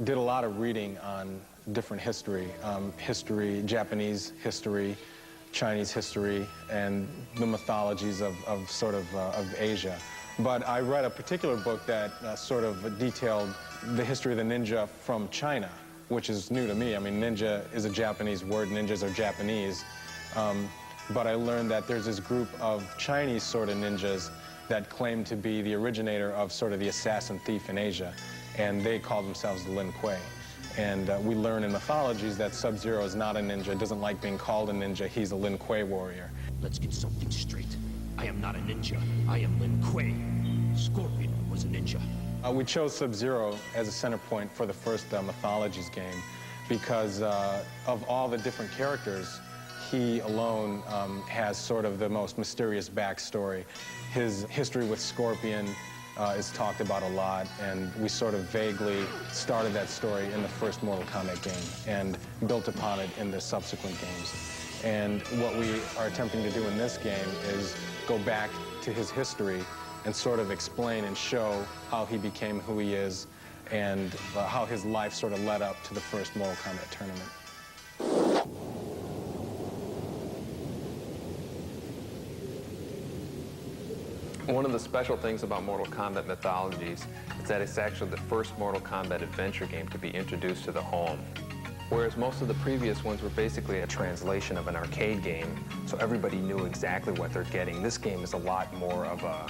did a lot of reading on different history, Japanese history, Chinese history, and the mythologies of Asia. But I read a particular book that sort of detailed the history of the ninja from China, which is new to me. I mean, ninja is a Japanese word, ninjas are Japanese. But I learned that there's this group of Chinese sort of ninjas that claim to be the originator of sort of the assassin thief in Asia, and they call themselves the Lin Kuei. And we learn in Mythologies that Sub-Zero is not a ninja, doesn't like being called a ninja, he's a Lin Kuei warrior. Let's get something straight. I am not a ninja, I am Lin Kuei. Scorpion was a ninja. We chose Sub-Zero as a center point for the first Mythologies game because of all the different characters, he alone has sort of the most mysterious backstory. His history with Scorpion is talked about a lot, and we sort of vaguely started that story in the first Mortal Kombat game and built upon it in the subsequent games. And what we are attempting to do in this game is go back to his history and sort of explain and show how he became who he is and how his life sort of led up to the first Mortal Kombat tournament. One of the special things about Mortal Kombat Mythologies is that it's actually the first Mortal Kombat adventure game to be introduced to the home. Whereas most of the previous ones were basically a translation of an arcade game, so everybody knew exactly what they're getting. This game is a lot more of a,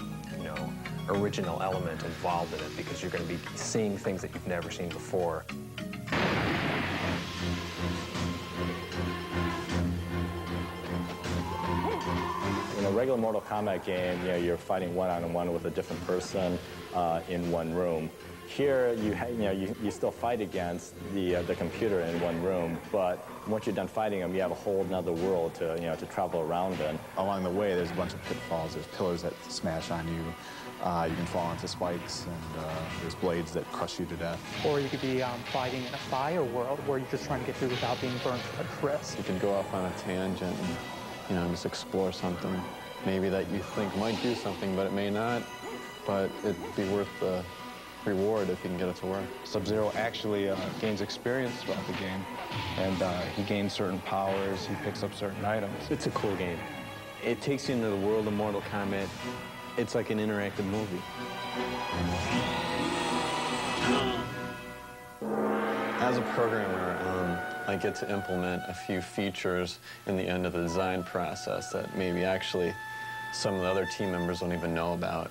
original element involved in it because you're going to be seeing things that you've never seen before. In a regular Mortal Kombat game, you're fighting one-on-one with a different person in one room. Here, you still fight against the computer in one room, but once you're done fighting them, you have a whole other world to travel around in. Along the way, there's a bunch of pitfalls. There's pillars that smash on you. You can fall into spikes, and there's blades that crush you to death. Or you could be fighting in a fire world where you're just trying to get through without being burned to a crisp. You could go off on a tangent and just explore something maybe that you think might do something, but it may not. But it'd be worth the reward if you can get it to work. Sub-Zero actually gains experience throughout the game, and he gains certain powers, he picks up certain items. It's a cool game. It takes you into the world of Mortal Kombat. It's like an interactive movie. As a programmer, I get to implement a few features in the end of the design process that maybe actually some of the other team members don't even know about.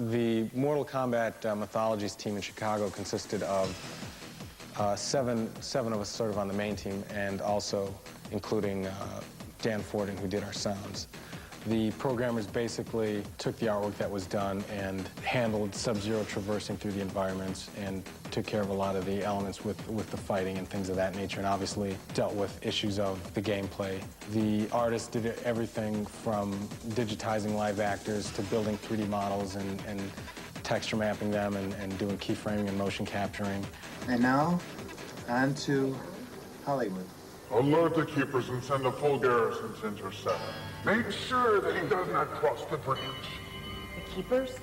The Mortal Kombat Mythologies team in Chicago consisted of seven of us sort of on the main team, and also including Dan Forden, who did our sounds. The programmers basically took the artwork that was done and handled Sub-Zero traversing through the environments and took care of a lot of the elements with the fighting and things of that nature, and obviously dealt with issues of the gameplay. The artists did everything from digitizing live actors to building 3D models and texture mapping them and doing keyframing and motion capturing. And now, on to Hollywood. Alert the keepers and send a full garrison to intercept. Make sure that he does not cross the breach. The keepers?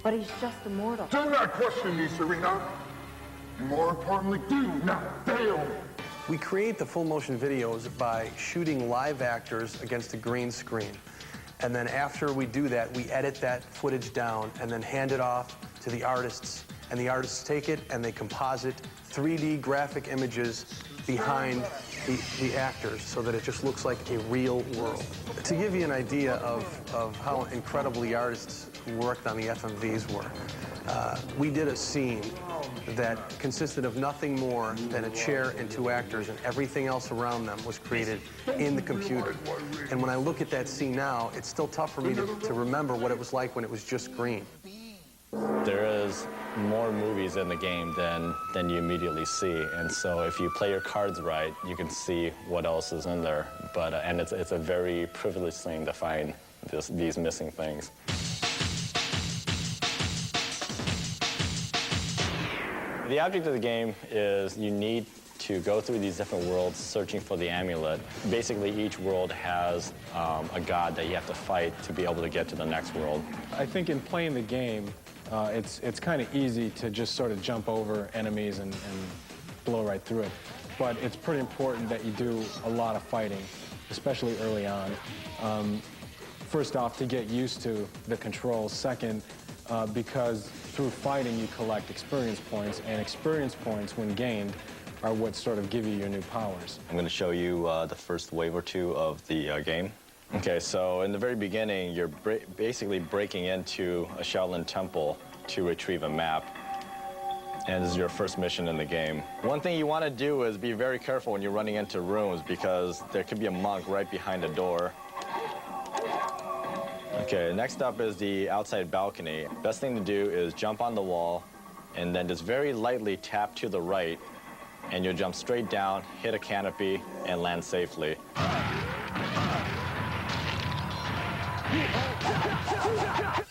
But he's just immortal. Do not question me, Serena. And more importantly, do not fail. We create the full motion videos by shooting live actors against a green screen. And then after we do that, we edit that footage down and then hand it off to the artists. And the artists take it and they composite 3D graphic images behind the actors so that it just looks like a real world. To give you an idea of how incredible the artists who worked on the FMVs were, we did a scene that consisted of nothing more than a chair and two actors, and everything else around them was created in the computer. And when I look at that scene now, it's still tough for me to remember what it was like when it was just green. There is more movies in the game than you immediately see, and so if you play your cards right, you can see what else is in there. But and it's a very privileged thing to find these missing things. The object of the game is you need to go through these different worlds searching for the amulet. Basically, each world has a god that you have to fight to be able to get to the next world. I think in playing the game, it's kind of easy to just sort of jump over enemies and blow right through it. But it's pretty important that you do a lot of fighting, especially early on. First off, to get used to the controls. Second, because through fighting you collect experience points, and experience points, when gained, are what sort of give you your new powers. I'm going to show you the first wave or two of the game. Okay, so in the very beginning, you're basically breaking into a Shaolin temple to retrieve a map. And this is your first mission in the game. One thing you want to do is be very careful when you're running into rooms, because there could be a monk right behind a door. Okay, next up is the outside balcony. Best thing to do is jump on the wall and then just very lightly tap to the right, and you'll jump straight down, hit a canopy, and land safely.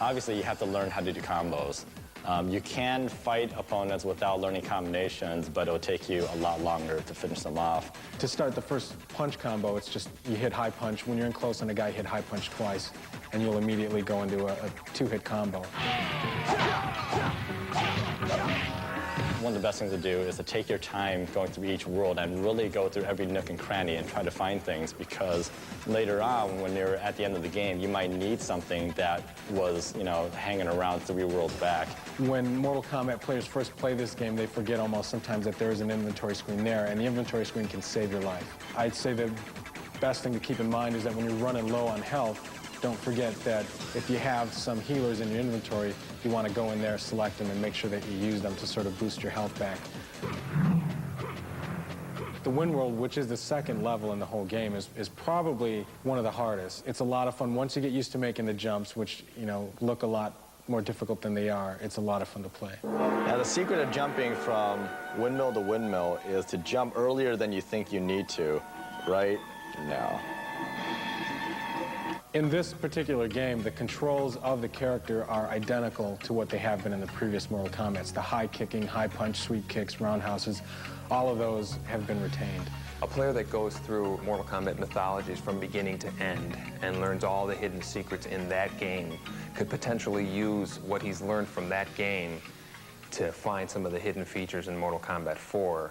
Obviously, you have to learn how to do combos. You can fight opponents without learning combinations, but it'll take you a lot longer to finish them off. To start the first punch combo, it's just you hit high punch. When you're in close on a guy, hit high punch twice, and you'll immediately go into a two-hit combo. One of the best things to do is to take your time going through each world and really go through every nook and cranny and try to find things, because later on, when you're at the end of the game, you might need something that was, you know, hanging around 3 worlds back. When Mortal Kombat players first play this game, they forget almost sometimes that there is an inventory screen there, and the inventory screen can save your life. I'd say the best thing to keep in mind is that when you're running low on health, don't forget that if you have some healers in your inventory, you want to go in there, select them, and make sure that you use them to sort of boost your health back. The Wind World, which is the second level in the whole game, is probably one of the hardest. It's a lot of fun. Once you get used to making the jumps, which, you know, look a lot more difficult than they are, it's a lot of fun to play. Now, the secret of jumping from windmill to windmill is to jump earlier than you think you need to, right now. In this particular game, the controls of the character are identical to what they have been in the previous Mortal Kombats. The high kicking, high punch, sweep kicks, roundhouses, all of those have been retained. A player that goes through Mortal Kombat Mythologies from beginning to end and learns all the hidden secrets in that game could potentially use what he's learned from that game to find some of the hidden features in Mortal Kombat 4.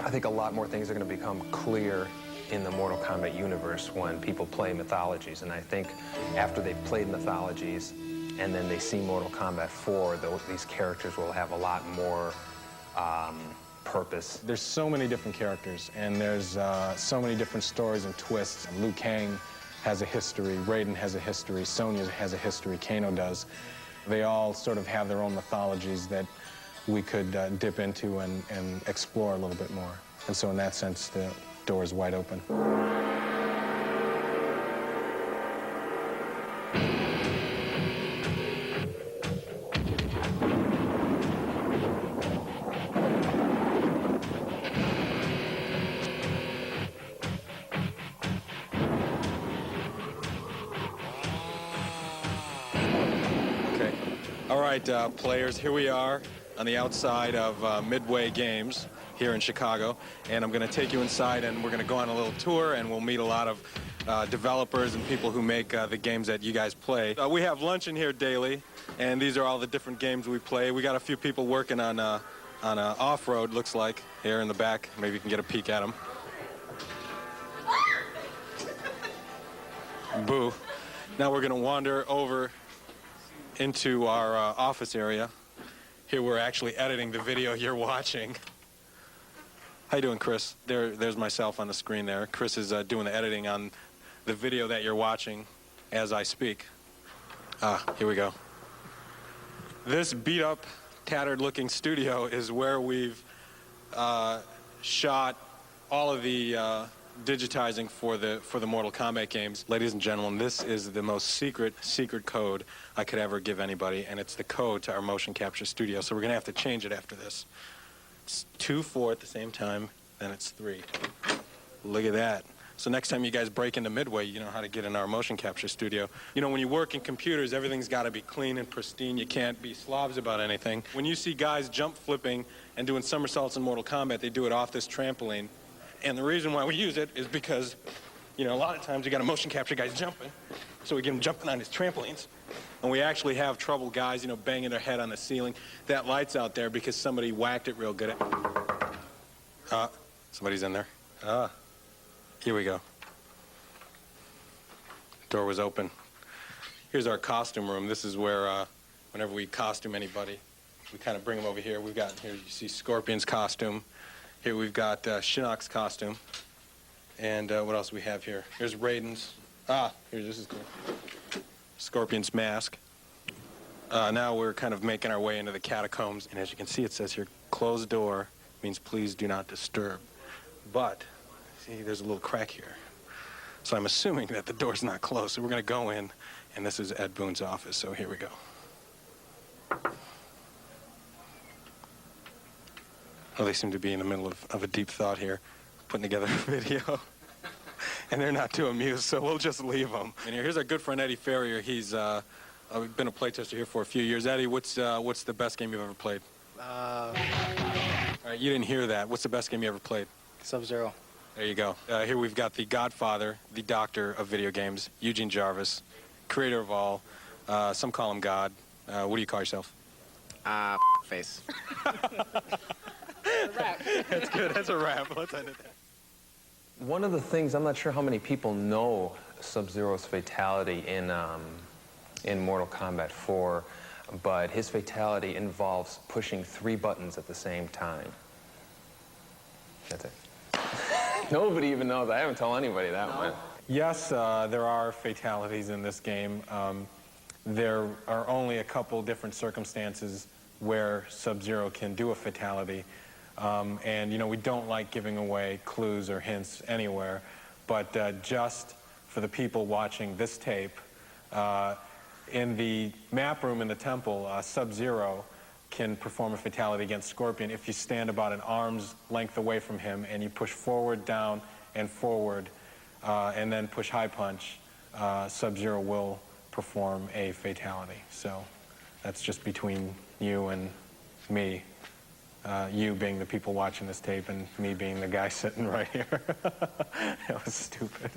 I think a lot more things are going to become clear in the Mortal Kombat universe when people play Mythologies, and I think after they've played Mythologies and then they see Mortal Kombat 4, these characters will have a lot more purpose. There's so many different characters, and there's so many different stories and twists. Liu Kang has a history, Raiden has a history, Sonya has a history, Kano does. They all sort of have their own mythologies that we could dip into and explore a little bit more. And so in that sense, the door is wide open. Okay. All right, players, here we are on the outside of Midway Games here in Chicago, and I'm going to take you inside, and we're going to go on a little tour, and we'll meet a lot of developers and people who make the games that you guys play. We have lunch in here daily, and these are all the different games we play. We got a few people working on off-road, looks like, here in the back. Maybe you can get a peek at them. Boo. Now we're going to wander over into our office area. Here we're actually editing the video you're watching. How you doing, Chris? There's myself on the screen there. Chris is doing the editing on the video that you're watching as I speak. Here we go. This beat-up, tattered-looking studio is where we've shot all of the digitizing for the Mortal Kombat games. Ladies and gentlemen, this is the most secret code I could ever give anybody, and it's the code to our motion capture studio, so we're going to have to change it after this. It's 2, 4 at the same time, then it's 3. Look at that. So next time you guys break into Midway, you know how to get in our motion capture studio. You know, when you work in computers, everything's got to be clean and pristine. You can't be slobs about anything. When you see guys jump flipping and doing somersaults in Mortal Kombat, they do it off this trampoline. And the reason why we use it is because, you know, a lot of times you got a motion capture guys jumping, so we get them jumping on his trampolines. And we actually have trouble guys, you know, banging their head on the ceiling. That light's out there because somebody whacked it real good. Somebody's in there. Here we go. Door was open. Here's our costume room. This is where, whenever we costume anybody, we kind of bring them over here. We've got, here you see Scorpion's costume. Here we've got Shinnok's costume. And what else do we have here? Here's Raiden's. Here, this is cool. Scorpion's mask. Now we're kind of making our way into the catacombs. And as you can see, it says here, closed door means please do not disturb. But, see, there's a little crack here. So I'm assuming that the door's not closed. So we're going to go in, and this is Ed Boon's office. So here we go. Oh, they seem to be in the middle of a deep thought here, putting together a video. And they're not too amused, so we'll just leave them. And here's our good friend Eddie Ferrier. He's been a playtester here for a few years. Eddie, what's the best game you've ever played? All right, you didn't hear that. What's the best game you ever played? Sub-Zero. There you go. Here we've got the godfather, the doctor of video games, Eugene Jarvis, creator of all. Some call him God. What do you call yourself? Face. That's good. That's a wrap. Let's end it there. One of the things, I'm not sure how many people know Sub-Zero's fatality in Mortal Kombat 4, but his fatality involves pushing 3 buttons at the same time. That's it. Nobody even knows. I haven't told anybody that one. Yes, there are fatalities in this game. There are only a couple different circumstances where Sub-Zero can do a fatality. And, you know, we don't like giving away clues or hints anywhere, but just for the people watching this tape, in the map room in the temple, Sub-Zero can perform a fatality against Scorpion if you stand about an arm's length away from him and you push forward, down, and forward, and then push high punch. Sub-Zero will perform a fatality. So that's just between you and me. You being the people watching this tape and me being the guy sitting right here. That was stupid.